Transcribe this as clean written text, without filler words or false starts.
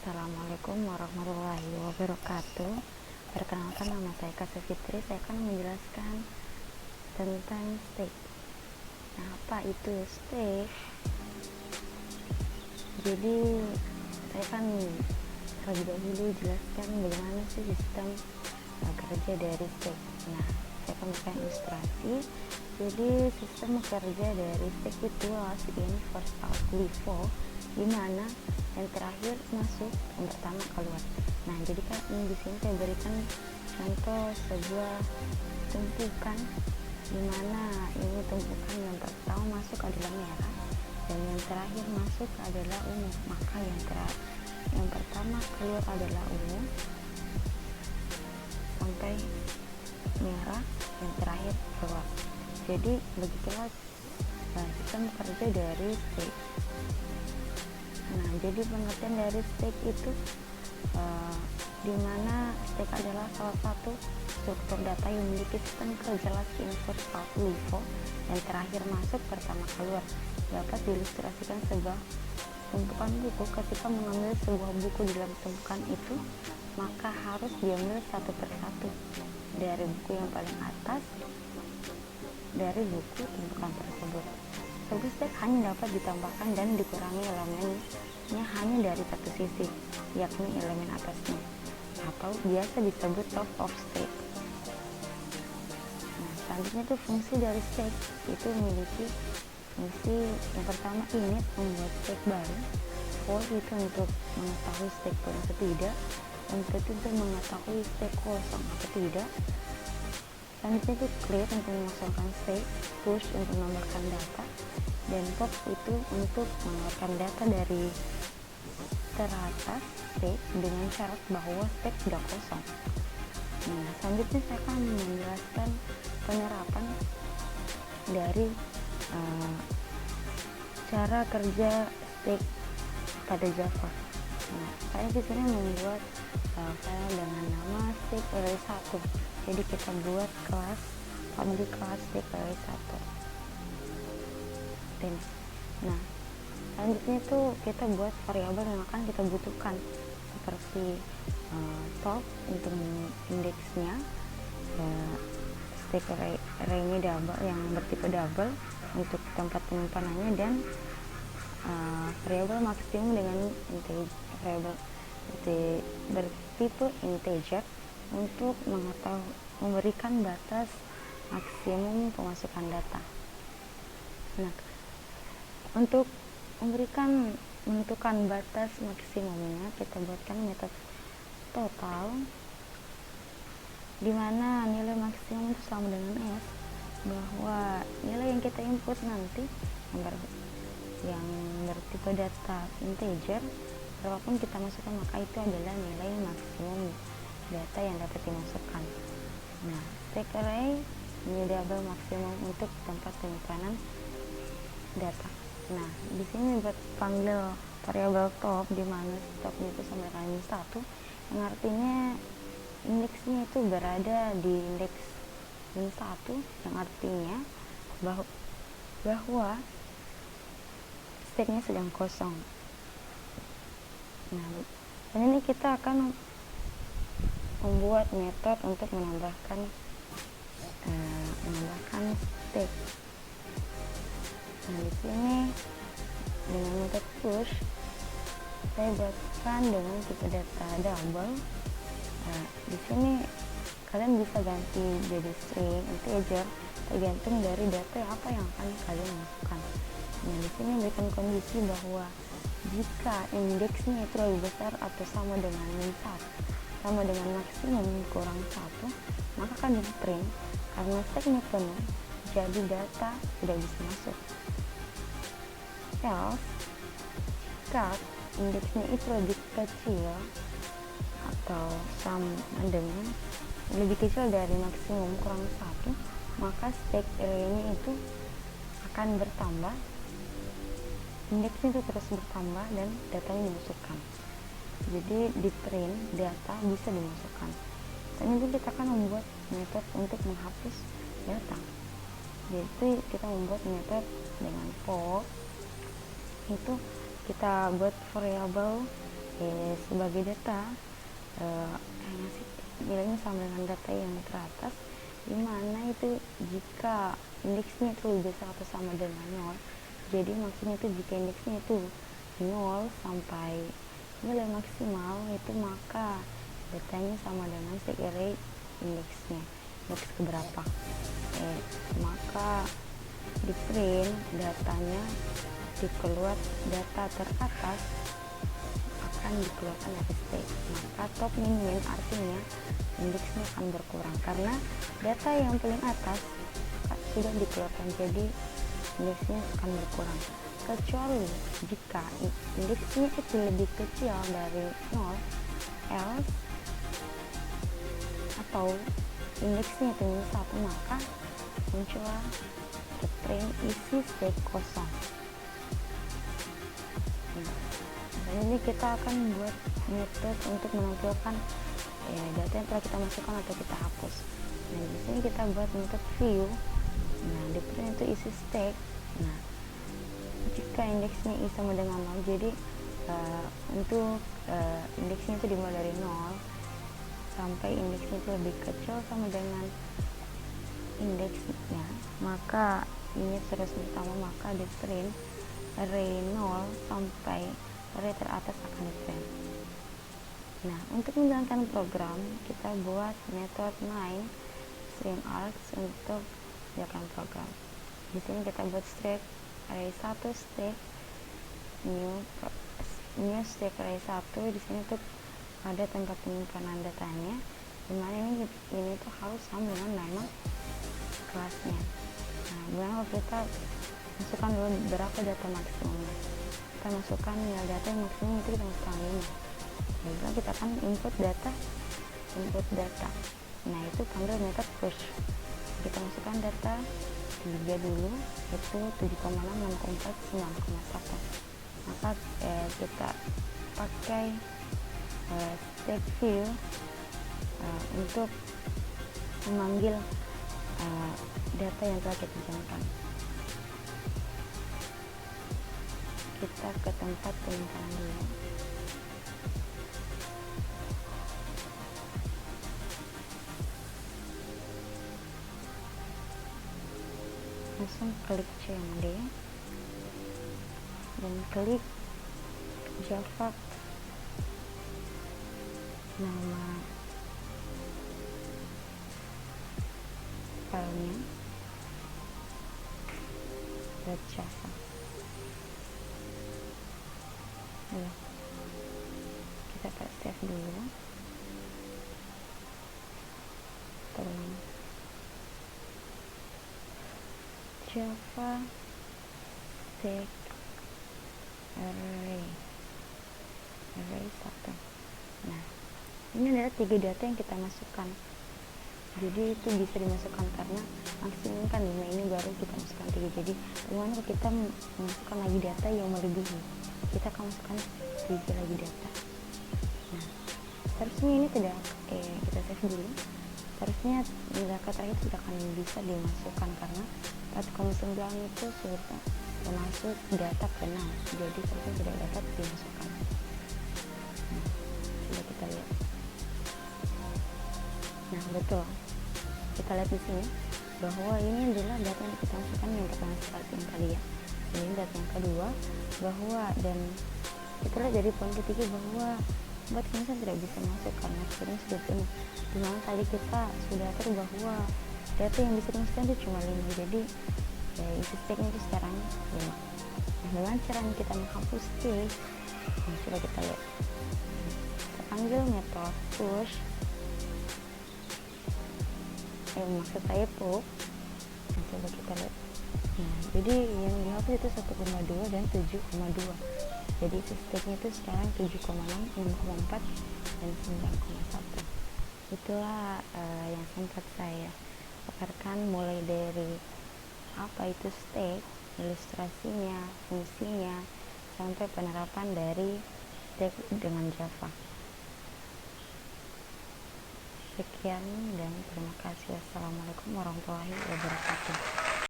Assalamualaikum warahmatullahi wabarakatuh. Perkenalkan, nama saya Kasih Fitri. Saya akan menjelaskan tentang steak. Nah, apa itu steak? Jadi saya akan terlebih dahulu jelaskan bagaimana sih sistem kerja dari steak. Nah, saya akan memberikan ilustrasi. Jadi sistem kerja dari steak itu last in first out LIFO, di mana yang terakhir masuk, yang pertama keluar. Nah, jadi kan di sini saya berikan contoh sebuah tumpukan, di mana ini tumpukan yang pertama masuk adalah merah dan yang terakhir masuk adalah ungu. Maka yang pertama keluar adalah ungu sampai merah, yang terakhir keluar. Jadi begitulah sistem kerja dari steak. Nah, jadi pengertian dari steak itu di mana steak adalah salah satu struktur data yang memiliki sistem kerja last in first out LIFO, yang terakhir masuk pertama keluar. Dapat diilustrasikan sebuah tumpukan buku. Ketika mengambil sebuah buku di dalam tumpukan itu, maka harus diambil satu persatu dari buku yang paling atas dari buku tumpukan tersebut. Sebuah steak hanya dapat ditambahkan dan dikurangi elemennya hanya dari satu sisi, yakni elemen atasnya, atau biasa disebut top of steak. Nah, selanjutnya itu fungsi dari steak itu memiliki fungsi yang pertama, init, membuat steak baru. For itu untuk mengetahui steak baru atau tidak. Yang ketiga, mengetahui steak kosong atau tidak. Selanjutnya itu clear untuk memasukkan steak, push untuk menambahkan data, dan pop itu untuk mengeluarkan data dari teratas steak dengan syarat bahwa steak tidak kosong. Nah, selanjutnya saya akan menjelaskan penerapan dari cara kerja steak pada Java. Nah, saya di sini membuat file dengan nama steak array 1. Jadi kita buat kelas family class steak array 1. Dan nah, selanjutnya itu kita buat variabel yang akan kita butuhkan, seperti top untuk indeksnya, steak array-nya double yang bertipe double untuk tempat penyimpanannya, dan variabel maksimum dengan variabel bertipe integer untuk memberikan batas maksimum pemasukan data. Nah, untuk menentukan batas maksimumnya, kita buatkan metode total, di mana nilai maksimum itu sama dengan S, bahwa nilai yang kita input nanti yang bertipe data integer, berapapun kita masukkan maka itu adalah nilai maksimum data yang dapat dimasukkan. Nah, steak array double maksimum untuk tempat penyimpanan data. Nah, di sini buat panggil variabel top, di mana stopnya itu sama dengan 1, yang artinya indeksnya itu berada di indeks min 1, yang artinya bahwa steaknya sedang kosong. Nah, dan ini kita akan membuat metode untuk menambahkan steak. Nah, di sini dengan metode push saya buatkan dengan tipe data double. Nah, di sini kalian bisa ganti jadi string, integer, tergantung dari data apa yang akan kalian masukkan. Nah, di sini berikan kondisi bahwa jika indeksnya itu lebih besar atau sama dengan min 1, sama dengan maksimum kurang 1, maka akan di print. Karena steaknya penuh, jadi data tidak bisa masuk. Else, jika indeksnya itu lebih kecil atau sama dengan lebih kecil dari maksimum kurang 1, maka steak array-nya itu akan bertambah, indeksnya itu terus bertambah dan datanya dimasukkan. Jadi di print data bisa dimasukkan. Selanjutnya kita akan membuat metode untuk menghapus data. Jadi kita membuat metode dengan pop, itu kita buat variabel sebagai data ngasih nilainya sama dengan data yang teratas, dimana itu jika indeksnya itu lebih besar atau sama dengan 0. Jadi maksudnya itu jika indeksnya itu 0 sampai nilai maksimal itu, maka datanya sama dengan stack array indeksnya, indeks keberapa. Maka di print datanya dikeluar, data teratas akan dikeluarkan dari stack, maka top min artinya indeksnya akan berkurang karena data yang paling atas sudah dikeluarkan, jadi indeksnya akan berkurang, kecuali jika indeksnya itu lebih kecil dari 0, else atau indeksnya itu minus 1, maka muncullah print isi stack kosong. Ini kita akan buat metode untuk menampilkan data yang telah kita masukkan atau kita hapus. Nah, di sini kita buat metode view. Nah, di print itu isi stack. Nah, jika indeksnya i sama dengan 0, jadi untuk indeksnya itu dimulai dari 0 sampai indeksnya itu lebih kecil sama dengan indeksnya, maka ini terus pertama, maka di print array 0 sampai array teratas akan di print. Nah, untuk menjalankan program kita buat metode main string args untuk menjalankan program. Di sini kita buat stack array 1 stack new stack array 1. Di sini tuh ada tempat penyimpanan datanya, dimana ini tuh harus sama dengan nama kelasnya. Nah, dimana kita masukkan dulu berapa data maksimumnya. Kita masukkan nilai data yang maksimum itu kita masukkan 5. Jadi kita akan input data. Nah, itu panggil method push. Kita masukkan data 3 dulu, itu 7,6, 6,4, 9,1. Maka kita pakai stack view untuk memanggil data yang telah kita jalankan. Kita ke tempat penyimpanan dulu. Langsung klik cmd dan klik java nama filenya .java. Kita save dulu. Terus java stack array 1. Nah, ini adalah 3 data yang kita masukkan, jadi itu bisa dimasukkan karena maksimum kan 5, ini baru kita masukkan 3. Jadi bagaimana kita memasukkan lagi data yang melebihi, kita akan masukkan 3 lagi data. Nah, seharusnya ini tidak kita save dulu. Seharusnya data terakhir tidak akan bisa dimasukkan karena 4,9 itu sudah termasuk data ke-6, jadi seharusnya tidak dapat dimasukkan. Nah, coba kita lihat. Nah, betul, kita lihat di sini bahwa ini adalah data yang kita masukkan yang pertama sekali yang tadi ya. Ini data yang kedua, bahwa dan kita lihat dari poin ketiga bahwa buat kemisan tidak bisa masuk karena screen sudah penuh. Dimana tadi kita sudah atur bahwa data yang bisa dimasukkan itu cuma 5, jadi isi stacknya itu sekarang 5. Nah, dengan caranya kita menghapus stack, nah, coba kita lihat. Kita panggil metode push, maksud saya pop. Nah, coba kita lihat. Nah, jadi yang dihapus itu 1,2 dan 7,2. Jadi stacknya itu sekarang 7,6, 6,4 dan 9,1. Itulah yang sempat saya paparkan, mulai dari apa itu stack, ilustrasinya, fungsinya, sampai penerapan dari stack dengan Java. Sekian dan terima kasih. Wassalamualaikum warahmatullahi wabarakatuh.